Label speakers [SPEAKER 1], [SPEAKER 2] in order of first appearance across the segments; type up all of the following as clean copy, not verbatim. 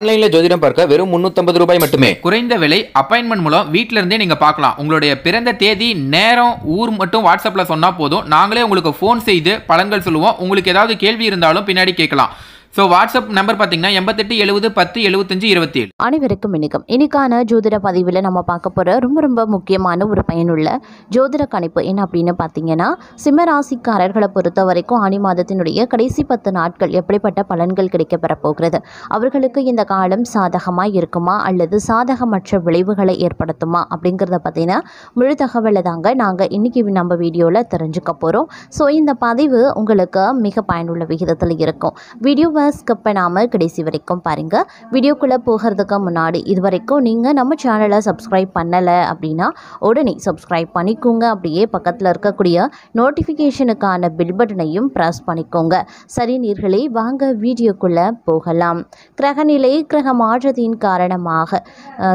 [SPEAKER 1] ஆன்லைன்ல ஜோதிடம் பார்க்க வெறும் 350 ரூபாய் மட்டுமே.
[SPEAKER 2] குறைந்த விலை. அப்பாயின்மெண்ட் மூலம் வீட்டில இருந்தே நீங்க பார்க்கலாம். உங்களுடைய பிறந்த தேதி, நேரம், ஊர் மட்டும் வாட்ஸ்அப்ல சொன்னா போதும். நாங்களே உங்களுக்கு ஃபோன் செய்து பலன்கள் சொல்லுவோம். உங்களுக்கு ஏதாவது கேள்வி இருந்தாலும் பின்னாடி கேட்கலாம். ஸோ வாட்ஸ்அப் நம்பர் பார்த்தீங்கன்னா 88 70 10 75 27.
[SPEAKER 3] அனைவருக்கும் வணக்கம். இன்னைக்கான ஜோதிட பதிவில் நம்ம பார்க்க போகிற ரொம்ப முக்கியமான ஒரு பயனுள்ள ஜோதிட கணிப்பு என்ன அப்படின்னு பார்த்தீங்கன்னா, சிம்மராசிக்காரர்களை பொறுத்த வரைக்கும் ஆனி மாதத்தினுடைய கடைசி 10 நாட்கள் எப்படிப்பட்ட பலன்கள் கிடைக்கப்பெற போகிறது, அவர்களுக்கு இந்த காலம் சாதகமாக இருக்குமா அல்லது சாதகமற்ற விளைவுகளை ஏற்படுத்துமா அப்படிங்கிறத பார்த்தீங்கன்னா முழு தகவலை தாங்க நாங்கள் இன்றைக்கி நம்ம வீடியோவில் தெரிஞ்சுக்க போகிறோம். ஸோ இந்த பதிவு உங்களுக்கு மிக பயனுள்ள விகிதத்தில் இருக்கும். வீடியோவை ஸ்கிப் பண்ணாமல் கடைசி வரைக்கும் பாருங்கள். வீடியோக்குள்ளே போகிறதுக்கு முன்னாடி இது வரைக்கும் நீங்கள் நம்ம சேனலை சப்ஸ்கிரைப் பண்ணலை அப்படின்னா உடனே சப்ஸ்கிரைப் பண்ணிக்கோங்க. அப்படியே பக்கத்தில் இருக்கக்கூடிய நோட்டிஃபிகேஷனுக்கான பில் பட்டனையும் ப்ரெஸ் பண்ணிக்கோங்க. சரி நேயர்களே, வாங்க வீடியோக்குள்ளே போகலாம். கிரகநிலை கிரக மாற்றத்தின் காரணமாக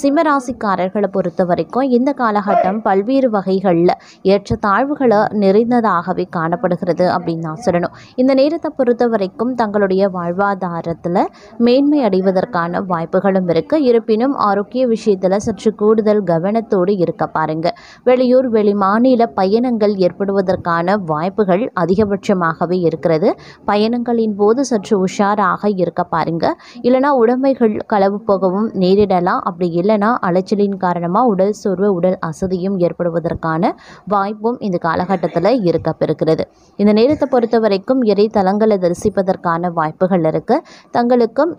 [SPEAKER 3] சிம்மராசிக்காரர்களை பொறுத்த வரைக்கும் இந்த காலகட்டம் பல்வேறு வகைகளில் ஏற்ற தாழ்வுகளை நிறைந்ததாகவே காணப்படுகிறது அப்படின்னு நான் சொல்லணும். இந்த நேரத்தை பொறுத்த வரைக்கும் தங்களுடைய வாழ்வாதாரத்தில் மேன்மை அடைவதற்கான வாய்ப்புகளும் இருக்குது. இருப்பினும் ஆரோக்கிய விஷயத்தில் சற்று கூடுதல் கவனத்தோடு இருக்க பாருங்க. வெளியூர் வெளிமாநில பயணங்கள் ஏற்படுவதற்கான வாய்ப்புகள் அதிகபட்சமாகவே இருக்கிறது. பயணங்களின் போது சற்று உஷாராக இருக்க பாருங்க. இல்லைனா உடைமைகள் களவு போகவும் நேரிடலாம். அப்படி இல்லைனா அலைச்சலின் காரணமாக உடல் சோர்வு, உடல் அசதியும் ஏற்படுவதற்கான வாய்ப்பும் இந்த காலகட்டத்தில் இருக்க பெறுகிறது. இந்த நேரத்தை பொறுத்த வரைக்கும் இறை தலங்களை தரிசிப்பதற்கான வாய்ப்புகள் இருக்கு. தங்களுக்கும்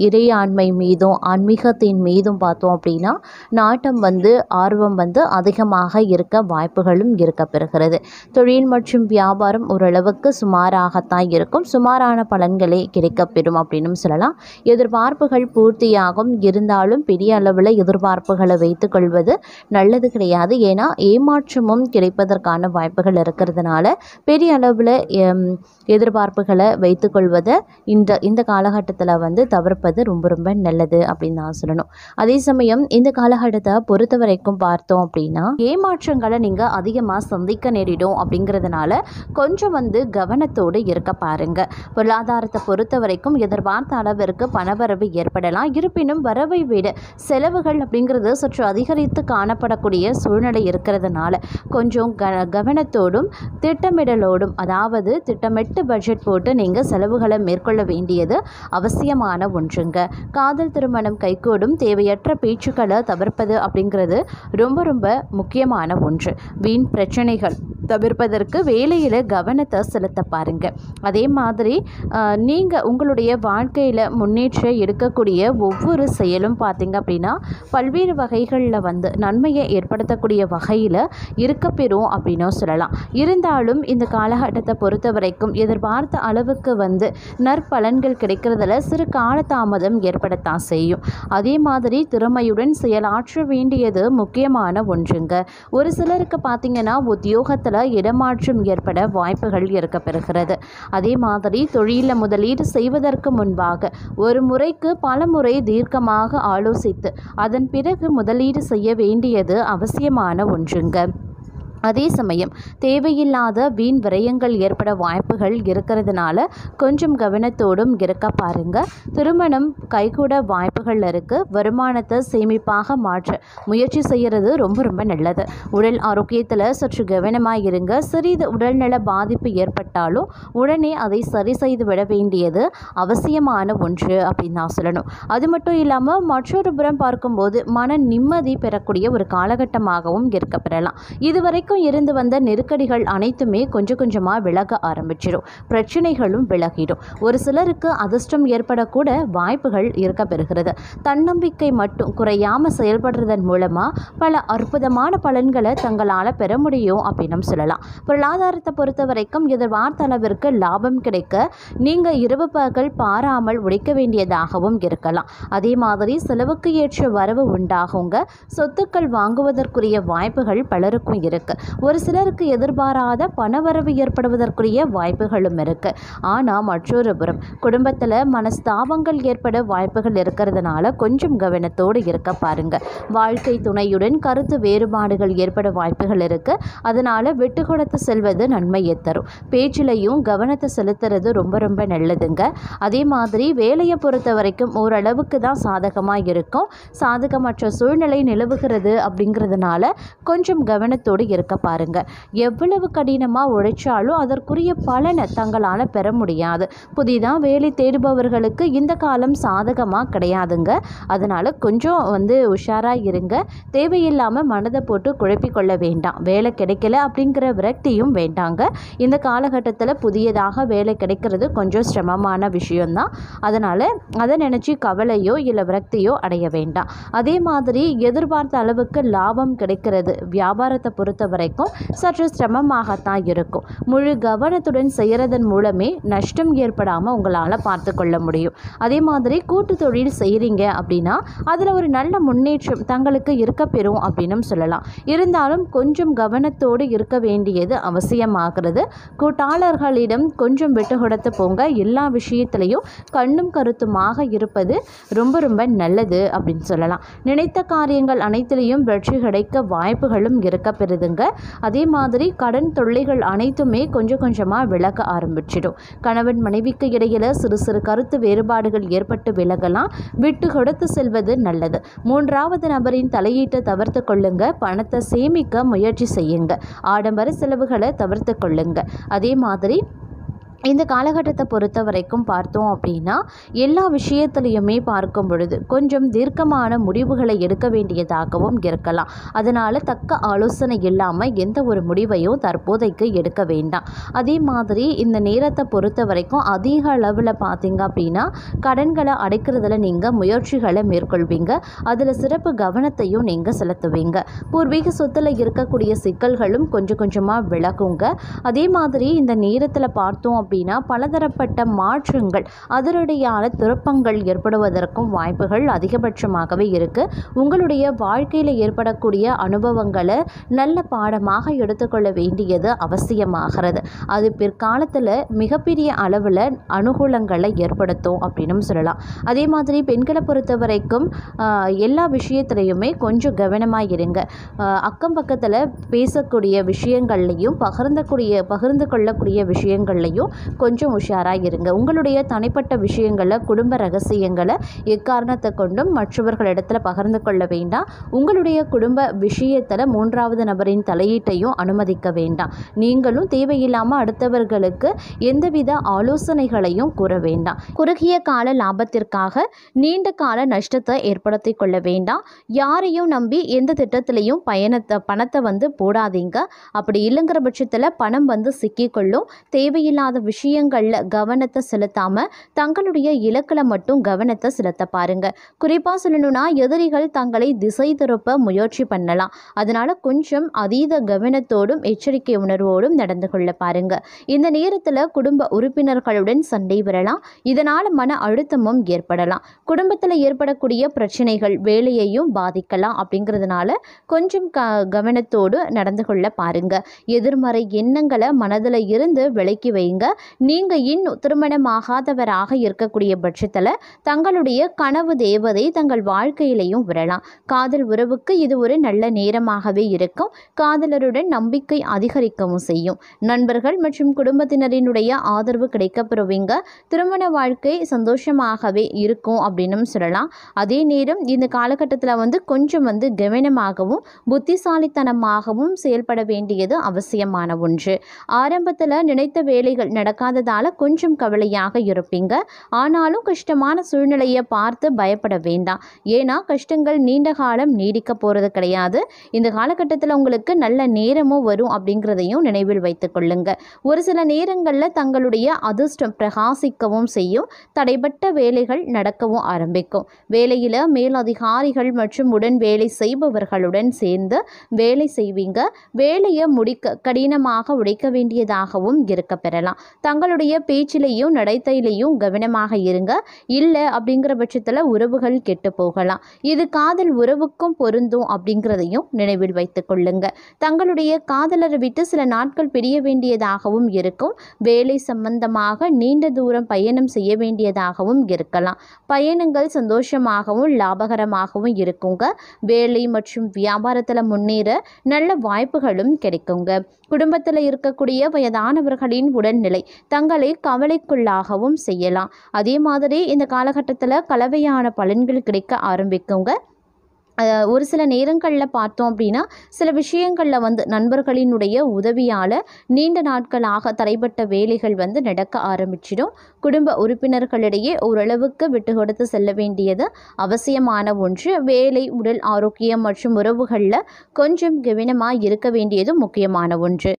[SPEAKER 3] இறையாண்மை மீதும் ஆன்மீகத்தின் மீதும் பார்த்தோம் அப்படின்னா நாட்டம் ஆர்வம் அதிகமாக இருக்க வாய்ப்புகளும் இருக்க பெறுகிறது. தொழில் மற்றும் வியாபாரம் ஓரளவுக்கு சுமாராகத்தான் இருக்கும். சுமாரான பலன்களே கிடைக்கப்பெறும் அப்படின்னு சொல்லலாம். எதிர்பார்ப்புகள் பூர்த்தியாகும். இருந்தாலும் பெரிய அளவில் எதிர்பார்ப்புகளை வைத்துக் கொள்வது நல்லது கிடையாது. ஏன்னா ஏமாற்றமும் கிடைப்பதற்கான வாய்ப்புகள் இருக்கிறதுனால பெரிய அளவில் எதிர்பார்ப்புகளை வைத்துக்கொள்வதை இந்த காலகட்டத்தில் தவிர்ப்பது ரொம்ப நல்லது அப்படின்னு நான் சொல்லணும். அதே சமயம் இந்த காலகட்டத்தை பொறுத்த வரைக்கும் பார்த்தோம் அப்படின்னா ஏமாற்றங்களை நீங்கள் அதிகமாக சந்திக்க நேரிடும். அப்படிங்கிறதுனால கொஞ்சம் கவனத்தோடு இருக்க பாருங்க. பொருளாதாரத்தை பொறுத்த வரைக்கும் எதிர்பார்த்த அளவிற்கு பணவரவு ஏற்படலாம். இருப்பினும் வரவை விட செலவுகள் அப்படிங்கிறது சற்று அதிகரித்து காணப்படக்கூடிய சூழ்நிலை இருக்கிறதுனால கொஞ்சம் கவனத்தோடும் திட்டமிடலோடும், அதாவது திட்டமிட்டு பட்ஜெட் போட்டு நீங்கள் செலவுகளை மேற்கொள்ள வேண்டியது அவசியமான ஒன்றுங்க. காதல் திருமணம் கைகூடும். தேவையற்ற பேச்சுக்களை தவிர்ப்பது அப்படிங்கிறது ரொம்ப முக்கியமான ஒன்று. வீண் பிரச்சனைகள் தவிர்ப்பதற்கு வேலையில் கவனத்தை செலுத்த பாருங்க. அதே மாதிரி நீங்கள் உங்களுடைய வாழ்க்கையில் முன்னேற்ற எடுக்கக்கூடிய ஒவ்வொரு செயலும் பார்த்தீங்க அப்படின்னா பல்வேறு வகைகளில் நன்மையை ஏற்படுத்தக்கூடிய வகையில் இருக்கப்பெறும் அப்படின்னு சொல்லலாம். இருந்தாலும் இந்த காலகட்டத்தை பொறுத்த வரைக்கும் எதிர்பார்த்த அளவுக்கு நற்பலன்கள் கிடைக்கிறதுல சிறு காலதாமதம் ஏற்படத்தான் செய்யும். அதே மாதிரி திறமையுடன் செயலாற்ற வேண்டியது முக்கியமான ஒன்றுங்க. ஒரு சிலருக்கு பார்த்தீங்கன்னா உத்தியோகத்தில் இடமாற்றம் ஏற்பட வாய்ப்புகள் இருக்க பெறுகிறது. அதே மாதிரி தொழிலில் முதலீடு செய்வதற்கு முன்பாக ஒரு முறைக்கு பல முறை தீர்க்கமாக ஆலோசித்து அதன் பிறகு முதலீடு செய்ய வேண்டியது அவசியமான ஒன்றுங்க. அதே சமயம் தேவையில்லாத வீண் விரயங்கள் ஏற்பட வாய்ப்புகள் இருக்கிறதுனால கொஞ்சம் கவனத்தோடும் இருக்க பாருங்க. திருமணம் கைகூட வாய்ப்புகள் இருக்கு. வருமானத்தை சேமிப்பாக மாற்ற முயற்சி செய்கிறது ரொம்ப நல்லது. உடல் ஆரோக்கியத்தில் சற்று கவனமாக இருங்க. சிறிது உடல்நல பாதிப்பு ஏற்பட்டாலும் உடனே அதை சரி செய்து விட வேண்டியது அவசியமான ஒன்று அப்படின்னு நான் சொல்லணும். அது மட்டும் இல்லாமல் மற்றொரு புறம் பார்க்கும்போது மன நிம்மதி பெறக்கூடிய ஒரு காலகட்டமாகவும் இருக்க பெறலாம். இதுவரை இருந்து வந்த நெருக்கடிகள் அனைத்துமே கொஞ்சமாக விலக ஆரம்பிச்சிடும். பிரச்சனைகளும் விலகிடும். ஒரு சிலருக்கு அதிர்ஷ்டம் ஏற்படக்கூட வாய்ப்புகள் இருக்க பெறுகிறது. தன்னம்பிக்கை மட்டும் குறையாம செயல்படுறதன் மூலமா பல அற்புதமான பலன்களை தங்களால் பெற முடியும் அப்படின்னு சொல்லலாம். பொருளாதாரத்தை பொறுத்த வரைக்கும் எதிர்பார்த்த அளவிற்கு லாபம் கிடைக்க நீங்க இரவு பகல் பாராமல் உழைக்க வேண்டியதாகவும் இருக்கலாம். அதே மாதிரி செலவுக்கு ஏற்ற வரவு உண்டாகுங்க. சொத்துக்கள் வாங்குவதற்குரிய வாய்ப்புகள் பலருக்கும் இருக்கு. ஒரு சிலருக்கு எதிர்பாராத பணவரவு ஏற்படுவதற்குரிய வாய்ப்புகளும் இருக்கு. ஆனால் மற்றொரு புறம் குடும்பத்தில் மனஸ்தாபங்கள் ஏற்பட வாய்ப்புகள் இருக்கிறதுனால கொஞ்சம் கவனத்தோடு இருக்க பாருங்க. வாழ்க்கை துணையுடன் கருத்து வேறுபாடுகள் ஏற்பட வாய்ப்புகள் இருக்கு. அதனால விட்டு கொடுத்து செல்வது நன்மையை தரும். பேச்சிலையும் கவனத்தை செலுத்துறது ரொம்ப ரொம்ப நல்லதுங்க. அதே மாதிரி வேலையை பொறுத்த வரைக்கும் ஓரளவுக்கு தான் சாதகமாக இருக்கும். சாதகமற்ற சூழ்நிலை நிலவுகிறது அப்படிங்கிறதுனால கொஞ்சம் கவனத்தோடு இருக்க பாருங்க. எவ்வளவு கடினமாக உழைச்சாலும் அதற்குரிய பலனை தங்களால் பெற முடியாது. புதிதாக வேலை தேடுபவர்களுக்கு இந்த காலம் சாதகமாக கிடையாதுங்க. அதனால் கொஞ்சம் உஷாராக இருங்க. தேவையில்லாமல் மனதை போட்டு குழப்பிக்கொள்ள வேண்டாம். வேலை கிடைக்கல அப்படிங்கிற விரக்தியும் வேண்டாங்க. இந்த காலகட்டத்தில் புதியதாக வேலை கிடைக்கிறது கொஞ்சம் சிரமமான விஷயம்தான். அதனால் அதை நினச்சி கவலையோ இல்லை விரக்தியோ அடைய வேண்டாம். அதே மாதிரி எதிர்பார்த்த அளவுக்கு லாபம் கிடைக்கிறது வியாபாரத்தை பொறுத்த வரைக்கும் சற்று சிரமமாகத்தான் இருக்கும். முழு கவனத்துடன் செய்கிறதன் மூலமே நஷ்டம் ஏற்படாமல் உங்களால் பார்த்து கொள்ள முடியும். அதே மாதிரி கூட்டு தொழில் செய்கிறீங்க அப்படின்னா அதில் ஒரு நல்ல முன்னேற்றம் தங்களுக்கு இருக்க பெறும் அப்படின்னு சொல்லலாம். இருந்தாலும் கொஞ்சம் கவனத்தோடு இருக்க வேண்டியது அவசியமாகிறது. கூட்டாளர்களிடம் கொஞ்சம் விட்டு கொடுத்து போங்க. எல்லா விஷயத்திலையும் கண்ணும் கருத்துமாக இருப்பது ரொம்ப ரொம்ப நல்லது அப்படின்னு சொல்லலாம். நினைத்த காரியங்கள் அனைத்திலையும் வெற்றி கிடைக்க வாய்ப்புகளும் இருக்க பெறுதுங்க. அதே மாதிரி கடன் தொல்லைகள் அனைத்துமே கொஞ்சம் கொஞ்சமாக விலக ஆரம்பிச்சிடும். கணவன் மனைவிக்கு இடையில சிறு சிறு கருத்து வேறுபாடுகள் ஏற்பட்டு விலகலாம். விட்டு கொடுத்து செல்வது நல்லது. மூன்றாவது நபரின் தலையீட்டை தவிர்த்து கொள்ளுங்க. பணத்தை சேமிக்க முயற்சி செய்யுங்க. ஆடம்பர செலவுகளை தவிர்த்து கொள்ளுங்க. அதே மாதிரி இந்த காலகட்டத்தை பொறுத்த வரைக்கும் பார்த்தோம் அப்படின்னா எல்லா விஷயத்துலையுமே பார்க்கும் பொழுது கொஞ்சம் தீர்க்கமான முடிவுகளை எடுக்க வேண்டியதாகவும் இருக்கலாம். அதனால் தக்க ஆலோசனை இல்லாமல் எந்த ஒரு முடிவையும் தற்போதைக்கு எடுக்க வேண்டாம். அதே மாதிரி இந்த நேரத்தை பொறுத்த வரைக்கும் அதிக அளவில் பார்த்தீங்க அப்படின்னா கடன்களை அடைக்கிறதுல நீங்கள் முயற்சிகளை மேற்கொள்வீங்க. அதில் சிறப்பு கவனத்தையும் நீங்கள் செலுத்துவீங்க. பூர்வீக சொத்தில் இருக்கக்கூடிய சிக்கல்களும் கொஞ்சம் கொஞ்சமாக விலகுங்க. அதே மாதிரி இந்த நேரத்தில் பார்த்தோம் அப்படின்னா பலதரப்பட்ட மாற்றங்கள் அதனுடையான திருப்பங்கள் ஏற்படுவதற்கும் வாய்ப்புகள் அதிகபட்சமாகவே இருக்கு. உங்களுடைய வாழ்க்கையில் ஏற்படக்கூடிய அனுபவங்களை நல்ல பாடமாக எடுத்துக்கொள்ள வேண்டியது அவசியமாகிறது. அது பிற்காலத்தில் மிகப்பெரிய அளவில் அனுகூலங்களை ஏற்படுத்தும் அப்படின்னு சொல்லலாம். அதே மாதிரி பெண்களை பொறுத்த வரைக்கும் எல்லா விஷயத்திலையுமே கொஞ்சம் கவனமாக இருங்க. அக்கம் பக்கத்தில் பேசக்கூடிய விஷயங்கள்லையும் பகிர்ந்து கொள்ளக்கூடிய விஷயங்கள்லையும் கொஞ்சம் உஷாராக இருங்க. உங்களுடைய தனிப்பட்ட விஷயங்களை குடும்ப ரகசியங்களை எக்காரணத்தை கொண்டும் மற்றவர்களிடத்தில் பகிர்ந்து கொள்ள வேண்டாம். உங்களுடைய குடும்ப விஷயத்தில் மூன்றாவது நபரின் தலையீட்டையும் அனுமதிக்க வேண்டாம். நீங்களும் தேவையில்லாமல் அடுத்தவர்களுக்கு எந்தவித ஆலோசனைகளையும் கூற வேண்டாம். குறுகிய கால லாபத்திற்காக நீண்ட கால நஷ்டத்தை ஏற்படுத்தி கொள்ள வேண்டாம். யாரையும் நம்பி எந்த திட்டத்திலையும் பணத்தை போடாதீங்க. அப்படி இல்லைங்கிற பட்சத்தில் பணம் சிக்கிக்கொள்ளும். தேவையில்லாத விஷயங்களில் கவனத்தை செலுத்தாமல் தங்களுடைய இலக்கில் மட்டும் கவனத்தை செலுத்த பாருங்க. குறிப்பாக சொல்லணும்னா எதிரிகள் தங்களை திசை திருப்ப முயற்சி பண்ணலாம். அதனால கொஞ்சம் அதீத கவனத்தோடும் எச்சரிக்கை உணர்வோடும் நடந்து கொள்ள பாருங்க. இந்த நேரத்தில் குடும்ப உறுப்பினர்களுடன் சண்டை வரலாம். இதனால் மன அழுத்தமும் ஏற்படலாம். குடும்பத்தில் ஏற்படக்கூடிய பிரச்சனைகள் வேலையையும் பாதிக்கலாம். அப்படிங்கிறதுனால கொஞ்சம் கவனத்தோடு நடந்து கொள்ள பாருங்க. எதிர்மறை எண்ணங்களை மனதில் இருந்து விலக்கி வைங்க. நீங்கள் இன்னும் திருமணமாகாதவராக இருக்கக்கூடிய பட்சத்தில் தங்களுடைய கனவு தேவதை தங்கள் வாழ்க்கையிலையும் வரலாம். காதல் உறவுக்கு இது ஒரு நல்ல நேரமாகவே இருக்கும். காதலருடன் நம்பிக்கை அதிகரிக்கவும் செய்யும். நண்பர்கள் மற்றும் குடும்பத்தினரினுடைய ஆதரவு கிடைக்கப்பெறுவீங்க. திருமண வாழ்க்கை சந்தோஷமாகவே இருக்கும் அப்படின்னு சொல்லலாம். அதே நேரம் இந்த காலகட்டத்தில் கொஞ்சம் கவனமாகவும் புத்திசாலித்தனமாகவும் செயல்பட வேண்டியது அவசியமான ஒன்று. ஆரம்பத்தில் நினைத்த வேலைகள் நடக்காததால் கொஞ்சம் கவலையாக இருப்பீங்க. ஆனாலும் கஷ்டமான சூழ்நிலையை பார்த்து பயப்பட வேண்டாம். ஏன்னா கஷ்டங்கள் நீண்ட காலம் நீடிக்க போகிறது கிடையாது. இந்த காலகட்டத்தில் உங்களுக்கு நல்ல நேரமும் வரும் அப்படிங்கிறதையும் நினைவில் வைத்துக் கொள்ளுங்க. ஒரு சில நேரங்களில் தங்களுடைய அதிர்ஷ்டம் பிரகாசிக்கவும் செய்யும். தடைப்பட்ட வேலைகள் நடக்கவும் ஆரம்பிக்கும். வேலையில் மேலதிகாரிகள் மற்றும் உடன் வேலை செய்பவர்களுடன் சேர்ந்து வேலை செய்வீங்க. வேலையை முடிக்க கடினமாக உழைக்க வேண்டியதாகவும் இருக்க பெறலாம். தங்களுடைய பேச்சிலையும் நடத்தையிலையும் கவனமாக இருங்க. இல்லை அப்படிங்கிற பட்சத்தில் உறவுகள் கெட்டு போகலாம். இது காதல் உறவுக்கும் பொருந்தும் அப்படிங்கிறதையும் நினைவில் வைத்துக் கொள்ளுங்க. தங்களுடைய காதலரை விட்டு சில நாட்கள் பிரிய வேண்டியதாகவும் இருக்கும். வேலை சம்பந்தமாக நீண்ட தூரம் பயணம் செய்ய வேண்டியதாகவும் இருக்கலாம். பயணங்கள் சந்தோஷமாகவும் லாபகரமாகவும் இருக்குங்க. வேலை மற்றும் வியாபாரத்தில் முன்னேற நல்ல வாய்ப்புகளும் கிடைக்குங்க. குடும்பத்தில் இருக்கக்கூடிய வயதானவர்களின் உடல்நிலை தங்களை கவலைக்குள்ளாகவும் செய்யலாம். அதே மாதிரி இந்த காலகட்டத்தில் கலவையான பலன்கள் கிடைக்க ஆரம்பிக்குங்க. ஒரு சில நேரங்களில் பார்த்தோம் அப்படின்னா சில விஷயங்களில் நண்பர்களினுடைய உதவியால் நீண்ட நாட்களாக தடைப்பட்ட வேலைகள் நடக்க ஆரம்பிச்சிடும். குடும்ப உறுப்பினர்களிடையே ஓரளவுக்கு விட்டு கொடுத்து செல்ல வேண்டியது அவசியமான ஒன்று. வேலை, உடல் ஆரோக்கியம் மற்றும் உறவுகளில் கொஞ்சம் கவனமாக இருக்க வேண்டியது முக்கியமான ஒன்று.